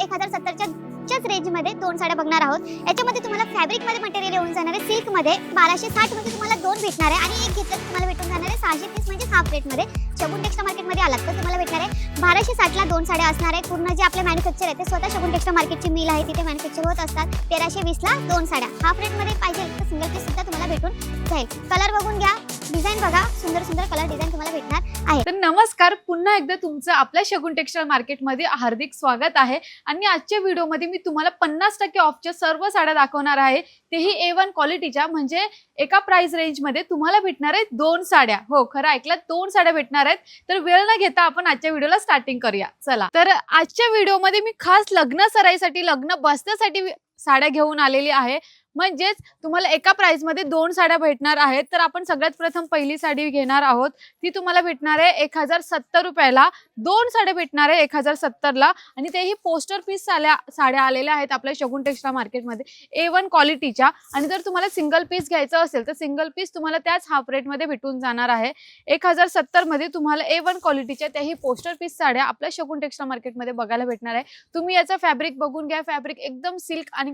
1070च्याच रेंजमध्ये दोन साड्या बघणार आहोत। याच्यामध्ये तुम्हाला फॅब्रिकमध्ये मटेरियल येऊन जाणार आहे सिल्कमध्ये 1260 मध्ये तुम्हाला दोन भेटणार आहे आणि एक घेतलं तर तुम्हाला भेटून जाणार आहे 630 म्हणजे हाफ रेटमध्ये। शगुन टेक्स्टाइल मार्केटमध्ये आलात तर तुम्हाला भेटणार आहे 1260 ला दोन साड्या असणार आहे। पूर्ण जे आपले मॅन्युफॅक्चर आहे ते स्वतः शगुन टेक्स्टाइल मार्केटची मिल आहे, तिथे मॅन्युफॅक्चर होत असतात। 1320 ला दोन साड्या हाफ रेटमध्ये पाहिजे तर सिंगल पीस सुद्धा तुम्हाला भेटून जाईल। कलर बघून घ्या, डिझाइन बघा, सुंदर सुंदर कलर डिझाइन तुम्हाला भेटणार आहे। तर नमस्कार, पुन्हा एकदा तुमचं आपल्या शगुन टेक्स्टाइल मार्केटमध्ये हार्दिक स्वागत आहे। आणि आजच्या व्हिडिओमध्ये मी तुम्हाला 50% ऑफच्या सर्व साड्या दाखवणार आहे, तेही A1 क्वालिटीच्या, म्हणजे एका प्राइस रेंजमध्ये तुम्हाला भेटणार आहेत दोन साड्या। हो, खरं ऐकलं, दोन साड्या भेटणार आहेत। तर वेळ न घेता आपण आजच्या व्हिडिओला स्टार्टिंग करूया। चला, तर आजच्या व्हिडिओमध्ये मी खास लग्न सराईसाठी, लग्न बसण्यासाठी साड्या घेऊन आलेली आहे। म्हणजेच तुम्हाला एका प्राइस मध्ये दोन साड्या भेटणार आहेत। तर आपण सगळ्यात प्रथम पहिली साडी घेणार आहोत, ती तुम्हाला भेटणार आहे 1070 रुपयाला। दोन साड्या भेटणार आहे 1070 ला, आणि तेही पोस्टर पीस साड्या आलेल्या आहेत आपल्या शगुन टेक्स्टाइल मार्केटमध्ये A1 क्वालिटीच्या। आणि जर तुम्हाला सिंगल पीस घ्यायचं असेल तर सिंगल पीस तुम्हाला त्याच हाफ रेट मध्ये भेटून जाणार आहे। 1070 मध्ये तुम्हाला A1 क्वालिटीच्या त्याही पोस्टर पीस साड्या आपल्या शगुन टेक्स्टाइल मार्केटमध्ये बघायला भेटणार आहे। तुम्ही याचा फॅब्रिक बघून घ्या, फॅब्रिक एकदम सिल्क आणि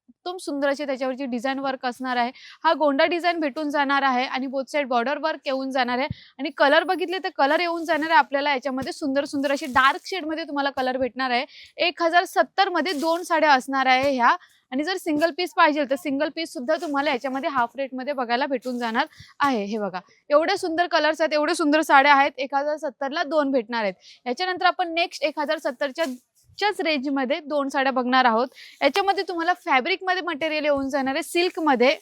एकदम सुंदर अशी त्याच्यावरची डिझाइन वर्क असणार आहे। हा गोंडा डिझाइन भेटून जाणार आहे आणि बोथ साइड बॉर्डर वर्क येऊन जाणार आहे। आणि कलर बघितले तर कलर येऊन जाणार आहे आपल्याला याच्यामध्ये सुंदर सुंदर अशी डार्क शेड मध्ये तुम्हाला कलर भेटणार आहे। 1070 मध्ये दोन साड्या असणार आहे ह्या। आणि जर सिंगल पीस पाहिजे तर सिंगल पीस सुद्धा तुम्हाला याच्यामध्ये हाफ रेट मध्ये बघायला भेटून जाणार आहे। हे बघा, एवढे सुंदर कलर्स आहेत, एवढे सुंदर साड्या आहेत। 1070 ला दोन भेटणार आहेत। याच्यानंतर आपण नेक्स्ट 1070च्या रेंज मध्ये दोन साड्या बघणार आहोत। याच्यामध्ये तुम्हाला फॅब्रिक मध्ये मटेरियल येऊन जाणार आहे सिल्क मध्ये,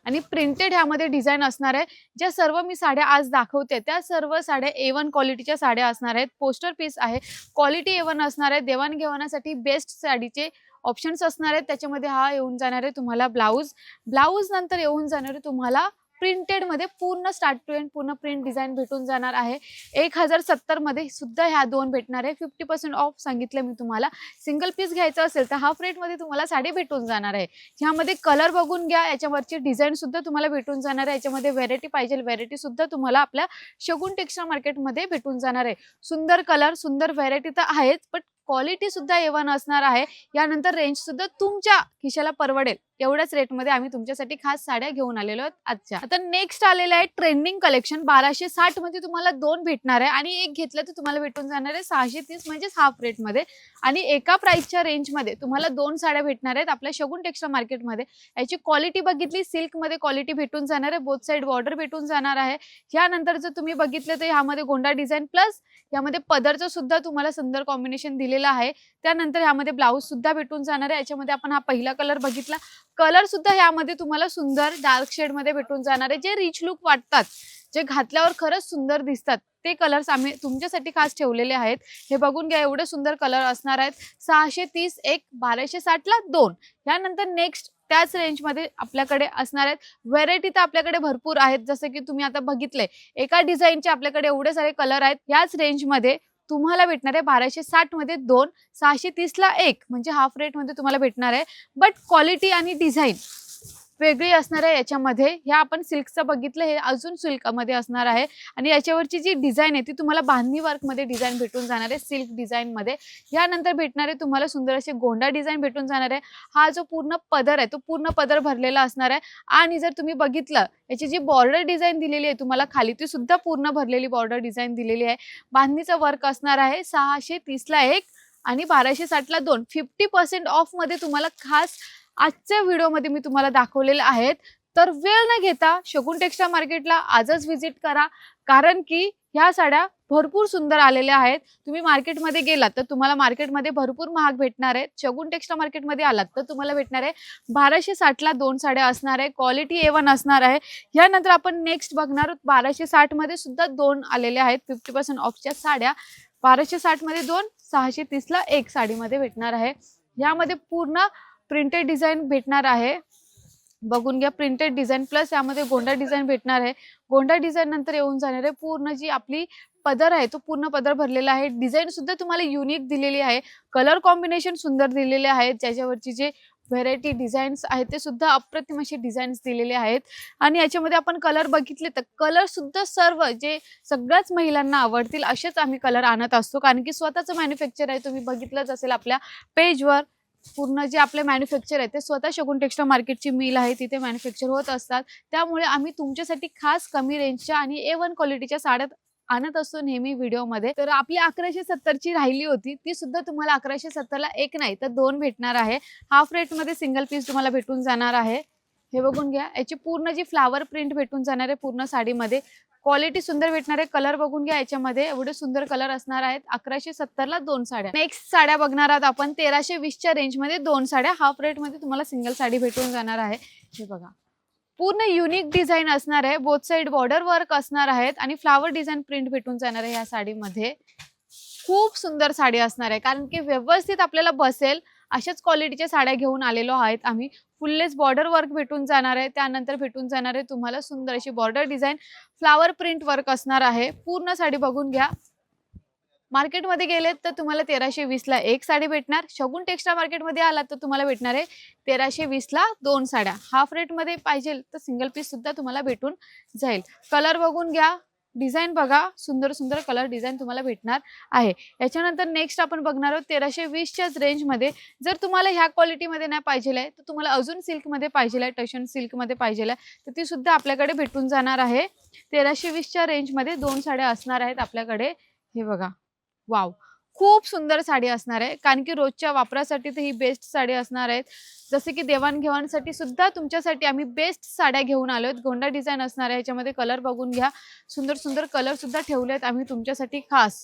आणि प्रिंटेड ह्यामध्ये डिझाइन असणार आहे। ज्या सर्व मी साड्या आज दाखवते त्या सर्व साड्या A1 क्वालिटीच्या साड्या असणार आहेत। पोस्टर पीस आहे, क्वालिटी A1 असणार आहे। देवाणघेवाणासाठी बेस्ट साडीचे ऑप्शन्स असणार आहेत। त्याच्यामध्ये हा येऊन जाणार आहे तुम्हाला ब्लाऊज नंतर येऊन जाणार आहे तुम्हाला प्रिंटेड मध्ये पूर्ण स्टार्ट टू एंड पूर्ण प्रिंट डिझाइन भेटून जाणार आहे। 1070 मध्ये सुद्धा ह्या दोन भेटणार आहे। 50% ऑफ सांगितलं मी तुम्हाला। सिंगल पीस घ्यायचं असेल तर हाफ रेट मध्ये तुम्हाला साडी भेटून जाणार आहे। ह्यामध्ये कलर बघून घ्या, याच्यावरची डिझाइन सुद्धा तुम्हाला भेटून जाणार आहे। याच्यामध्ये व्हेरायटी पाहिजे व्हेरायटी सुद्धा तुम्हाला आपल्या शगुन टेक्स्टाइल मार्केटमध्ये भेटून जाणार आहे। सुंदर कलर, सुंदर व्हेरायटी तर आहेच, पण क्वालिटी सुद्धा A1 असणार आहे। यानंतर रेंज सुद्धा तुमच्या खिशाला परवडेल एवढ्याच रेट मध्ये आम्ही तुमच्यासाठी खास साड्या घेऊन आलेलो आहोत आजच्या। आता नेक्स्ट आलेलं आहे ट्रेंडिंग कलेक्शन। 1260 मध्ये तुम्हाला दोन भेटणार आहे आणि एक घेतलं तर तुम्हाला भेटून जाणार आहे 630 म्हणजे हाफ रेट मध्ये। आणि एका प्राइसच्या रेंज मध्ये तुम्हाला दोन साड्या भेटणार आहेत आपल्या शगुन टेक्स्टाइल मार्केटमध्ये। याची क्वालिटी बघितली, सिल्क मध्ये क्वालिटी भेटून जाणार आहे, बोथ साइड बॉर्डर भेटून जाणार आहे। यानंतर जर तुम्ही बघितलं तर ह्यामध्ये गोंडा डिझाइन प्लस यामध्ये पदरचं सुद्धा तुम्हाला सुंदर कॉम्बिनेशन दिलेलं आहे। त्यानंतर ह्यामध्ये ब्लाऊज सुद्धा भेटून जाणार आहे। याच्यामध्ये आपण हा पहिला कलर बघितला, कलर सुद्धा ह्यामध्ये तुम्हाला सुंदर डार्क शेड मध्ये भेटून जाणार आहे। जे रिच लुक वाटतात, जे घातल्यावर खरंच सुंदर दिसतात, ते कलर्स आम्ही तुमच्यासाठी खास ठेवलेले आहेत। हे बघून घ्या, एवढे सुंदर कलर असणार आहेत। 630 एक, 1260 ला दोन। यानंतर नेक्स्ट त्याच रेंज मध्ये आपल्याकडे असणार आहेत। व्हेरायटी तर आपल्याकडे भरपूर आहेत, जसं की तुम्ही आता बघितलंय एका डिझाईनचे आपल्याकडे एवढे सारे कलर आहेत। याच रेंज मध्ये तुम्हाला भेटणार आहे 1260 मध्ये दोन, 630 ला एक, म्हणजे हाफ रेट मध्ये तुम्हाला भेटणार आहे। बट क्वालिटी आणि डिझाइन वेगळी असणार आहे याच्यामध्ये। ह्या आपण सिल्कचं बघितलं, हे अजून सिल्क मध्ये असणार आहे। आणि याच्यावरची जी डिझाइन आहे ती तुम्हाला बांधणी वर्क मध्ये डिझाइन भेटून जाणार आहे सिल्क डिझाइन मध्ये। यानंतर भेटणार आहे तुम्हाला सुंदर असे गोंडा डिझाइन भेटून जाणार आहे। हा जो पूर्ण पदर आहे तो पूर्ण पदर भरलेला असणार आहे। आणि जर तुम्ही बघितलं याची जी बॉर्डर डिझाइन दिलेली आहे तुम्हाला खाली, ती सुद्धा पूर्ण भरलेली बॉर्डर डिझाइन दिलेली आहे। बांधणीचं वर्क असणार आहे। 630 ला एक आणि 1260 ला दोन। 50% ऑफ मध्ये तुम्हाला खास आजच्या व्हिडिओमध्ये मी तुम्हाला दाखवलेले आहेत। तर वेळ न घेता शगुन टेक्स्टाइल मार्केटला आजच व्हिजिट करा, कारण की ह्या साड्या भरपूर सुंदर आलेल्या आहेत। तुम्ही मार्केटमध्ये गेलात तर तुम्हाला मार्केटमध्ये भरपूर महाग भेटणार आहेत। शगुन टेक्स्टाइल मार्केटमध्ये आलात तर तुम्हाला भेटणार आहे 1260 ला दोन साड्या असणार आहे। क्वालिटी A1 असणार आहे। यानंतर आपण नेक्स्ट बघणार आहोत 1260 मध्ये सुद्धा दोन आलेल्या आहेत 50% ऑफच्या साड्या। 1260 मध्ये दोन, 630 ला एक साडीमध्ये भेटणार आहे। यामध्ये पूर्ण प्रिंटेड डिझाइन भेटणार आहे, बघून घ्या। प्रिंटेड डिझाइन प्लस यामध्ये गोंडा डिझाइन भेटणार आहे। गोंडा डिझाइन नंतर येऊन जाणार आहे पूर्ण जी आपली पदर आहे तो पूर्ण पदर भरलेला आहे। डिझाइन सुद्धा तुम्हाला युनिक दिलेली आहे, कलर कॉम्बिनेशन सुंदर दिलेले आहेत। ज्याच्यावरची जे व्हेरायटी डिझाईन्स आहेत ते सुद्धा अप्रतिम असे डिझाईन्स दिलेले आहेत. आणि याच्यामध्ये आपण कलर बघितले तर कलर सुद्धा सर्व जे सगळ्याच महिलांना आवडतील असेच आम्ही कलर आणत असतो, कारण की स्वतःचं मॅन्युफॅक्चर आहे. तुम्ही बघितलंच असेल आपल्या पेजवर पूर्ण जे आपले मॅन्युफॅक्चर आहे ते स्वतः शगुन टेक्सटाईल मार्केटची मिल आहे, तिथे मॅन्युफॅक्चर होत असतात. त्यामुळे आम्ही तुमच्यासाठी खास कमी रेंजच्या आणि A1 क्वालिटीच्या साड्या आणत असतो नेहमी व्हिडिओमध्ये. तर आपली 1170ची राहिली होती, ती सुद्धा तुम्हाला 1170ला एक नाही तर दोन भेटणार आहे. हाफ रेटमध्ये सिंगल पीस तुम्हाला भेटून जाणार आहे. हे बघून घ्या, याची पूर्ण जी फ्लावर प्रिंट भेटून जाणार आहे पूर्ण साडीमध्ये. क्वालिटी सुंदर भेटणार आहे. कलर बघून घ्या, याच्यामध्ये एवढे सुंदर कलर असणार आहेत. 1170ला दोन साड्या. नेक्स्ट साड्या बघणार आहोत आपण 1320च्या रेंजमध्ये दोन साड्या. हाफ रेटमध्ये तुम्हाला सिंगल साडी भेटून जाणार आहे. हे बघा, पूर्ण युनिक डिझाईन असणार आहे. बोथ साइड बॉर्डर वर्क असणार आहेत आणि फ्लावर डिझाईन प्रिंट भेटून जाणार आहे या साडीमध्ये. खूप सुंदर साडी असणार आहे, कारण की व्यवस्थित आपल्याला बसेल अशाच क्वालिटीच्या साड्या घेऊन आलेलो आहेत आम्ही. फुल्लेस बॉर्डर वर्क भेटून जाणार आहे. त्यानंतर भेटून जाणार आहे तुम्हाला सुंदर अशी border design, flower print work असणार आहे. पूर्ण साडी बघून घ्या. मार्केटमध्ये गेलेत तर तुम्हाला 1320ला एक साडी भेटणार. शगुन टेक्सटाईल मार्केटमध्ये आलात तर तुम्हाला भेटणार आहे 1320ला दोन साड्या. हाफ रेटमध्ये पाहिजे तर सिंगल पीस सुद्धा तुम्हाला भेटून जाईल. कलर बघून घ्या, डिझाईन बघा, सुंदर सुंदर कलर डिझाईन तुम्हाला भेटणार आहे. याच्यानंतर नेक्स्ट आपण बघणार आहोत 1320च्याच रेंजमध्ये. जर तुम्हाला ह्या क्वालिटीमध्ये नाही पाहिजे आहे तर तुम्हाला अजून सिल्कमध्ये पाहिजे आहे, टशन सिल्कमध्ये पाहिजे आहे तर ती सुद्धा आपल्याकडे भेटून जाणार आहे. 1320च्या रेंजमध्ये दोन साड्या असणार आहेत आपल्याकडे. हे बघा, वाव, खूप सुंदर साडी असणार आहे, कारण की रोजच्या वापरासाठी तर ही बेस्ट साडी असणार आहेत. जसे की देवाणघेवाणसाठी सुद्धा तुमच्यासाठी आम्ही बेस्ट साड्या घेऊन आलो आहेत. गोंडा डिझाईन असणार आहे. याच्यामध्ये कलर बघून घ्या, सुंदर सुंदर कलर सुद्धा ठेवले आहेत आम्ही तुमच्यासाठी खास.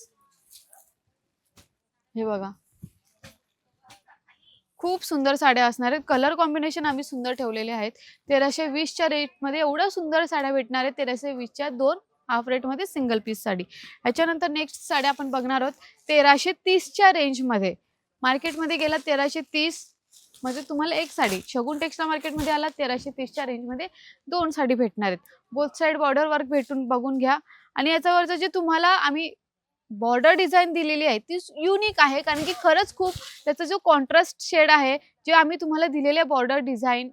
हे बघा, खूप सुंदर साड्या असणार आहेत. कलर कॉम्बिनेशन आम्ही सुंदर ठेवलेले आहेत. 1320च्या रेटमध्ये एवढ्या सुंदर साड्या भेटणार आहेत. 1320च्या दोन, हाफ रेटमध्ये सिंगल पीस साडी. याच्यानंतर नेक्स्ट साडी आपण बघणार आहोत 1330च्या रेंजमध्ये. मार्केटमध्ये गेला 1330 मध्ये तुम्हाला एक साडी. शगुन टेक्सटाईल मार्केटमध्ये आला 1330च्या रेंजमध्ये दोन साडी भेटणार आहेत. बोथ साइड बॉर्डर वर्क भेटून बघून घ्या. आणि याच्यावरचं जे तुम्हाला आम्ही बॉर्डर डिझाईन दिलेली आहे ती युनिक आहे, कारण की खरंच खूप त्याचा जो कॉन्ट्रास्ट शेड आहे जे आम्ही तुम्हाला दिलेले बॉर्डर डिझाईन,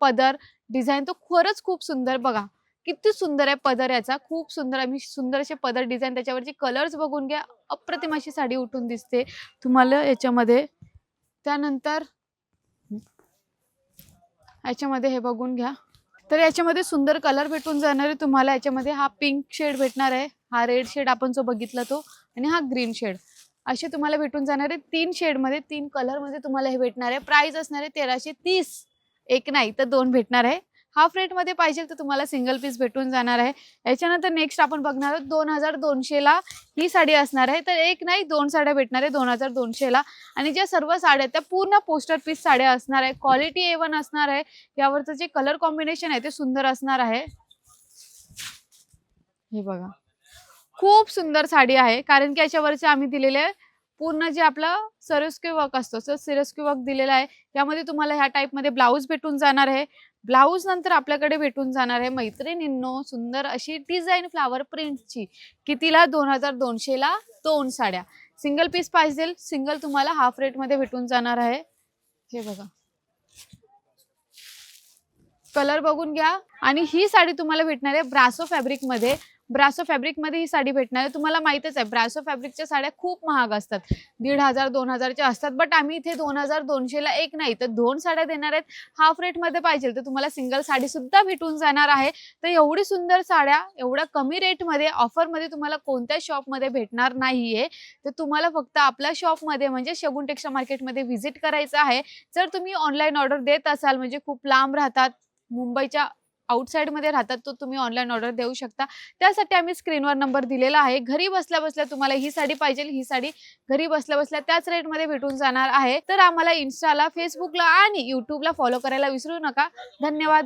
पदर डिझाईन, तो खरंच खूप सुंदर. बघा किती सुंदर आहे पदर याचा, खूप सुंदर. आम्ही सुंदर असे पदर डिझाईन, त्याच्यावरचे कलर्स बघून घ्या, अप्रतिम अशी साडी उठून दिसते तुम्हाला याच्यामध्ये. त्यानंतर याच्यामध्ये हे बघून घ्या, तर याच्यामध्ये सुंदर कलर भेटून जाणार आहे तुम्हाला. याच्यामध्ये हा पिंक शेड भेटणार आहे, हा रेड शेड आपण जो बघितला तो, आणि हा ग्रीन शेड, असे तुम्हाला भेटून जाणार आहे. तीन शेडमध्ये, तीन कलरमध्ये तुम्हाला हे भेटणार आहे. प्राइस असणार आहे 1330, एक नाही तर दोन भेटणार आहे. हाफ रेटमध्ये पाहिजे तर तुम्हाला सिंगल पीस भेटून जाणार आहे. याच्यानंतर नेक्स्ट आपण बघणार आहोत 2200ला ही साडी असणार आहे. तर एक नाही दोन साड्या भेटणार आहे 2200ला. आणि ज्या सर्व साड्या त्या पूर्ण पोस्टर पीस साड्या असणार आहे. क्वालिटी A1 असणार आहे. यावरचं जे कलर कॉम्बिनेशन आहे ते सुंदर असणार आहे. हे बघा, खूप सुंदर साडी आहे, कारण की याच्यावरचे आम्ही दिलेले पूर्ण जे आपला सिरोस्की वर्क असतो तो सिरोस्की वर्क दिलेला आहे. यामध्ये तुम्हाला ह्या टाईपमध्ये ब्लाऊज भेटून जाणार आहे. ब्लाऊज नंतर आपल्याकडे भेटून जाणार आहे मैत्रिणींनो सुंदर अशी डिझाईन फ्लावर प्रिंटची. कितीला? 2200ला दोन साड्या. सिंगल पीस पाहिजे सिंगल तुम्हाला हाफ रेटमध्ये भेटून जाणार आहे. हे बघा, कलर बघून घ्या. आणि ही साडी तुम्हाला भेटणार आहे ब्रासो फॅब्रिकमध्ये. ब्रासो फॅब्रिकमध्ये ही साडी भेटणार आहे. तुम्हाला माहितच आहे ब्रासो फॅब्रिकच्या साड्या खूप महाग असतात, 1500-2000च्या असतात. बट आम्ही इथे 2200ला एक नाही तर दोन साड्या देणार आहेत. हाफ रेटमध्ये पाहिजे तर तुम्हाला सिंगल साडी सुद्धा भेटून जाणार आहे. तर एवढी सुंदर साड्या एवढ्या कमी रेटमध्ये ऑफरमध्ये तुम्हाला कोणत्या शॉपमध्ये भेटणार नाहीये. तर तुम्हाला फक्त आपल्या शॉपमध्ये म्हणजे शगुन टेक्सटाईल मार्केटमध्ये व्हिजिट करायचं आहे. जर तुम्ही ऑनलाईन ऑर्डर देत असाल, म्हणजे खूप लांब राहतात, मुंबईच्या आउटसाइड मध्ये राहतात, तर तुम्ही ऑनलाईन ऑर्डर देऊ शकता. त्यासाठी आम्ही स्क्रीनवर नंबर दिलेला आहे. घरी बसल्या बसल्या तुम्हाला ही साडी पाहिजे, ही साडी घरी बसल्या बसल्या त्याच रेटमध्ये भेटून जाणार आहे. तर आम्हाला इन्स्टाला, फेसबुकला आणि युट्यूबला फॉलो करायला विसरू नका. धन्यवाद.